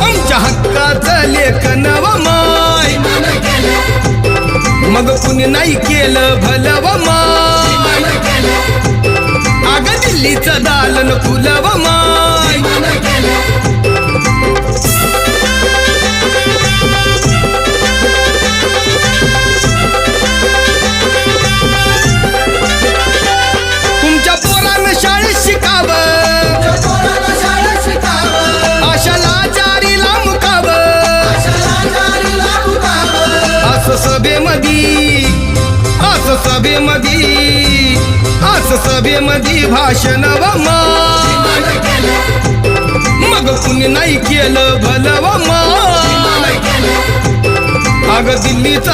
आमच्या हक्काचं लेखन व माय मग कुणी नाही केलं भलं व माय अग दिल्लीचं दालन फुलं व माय तुमच्या पोरानं शाळेत शिकावं आशाला जारीला मुकावं असं सभेमधी भाषण व माय मग कुणी नाही केलं भलं व माय अग दिल्लीचं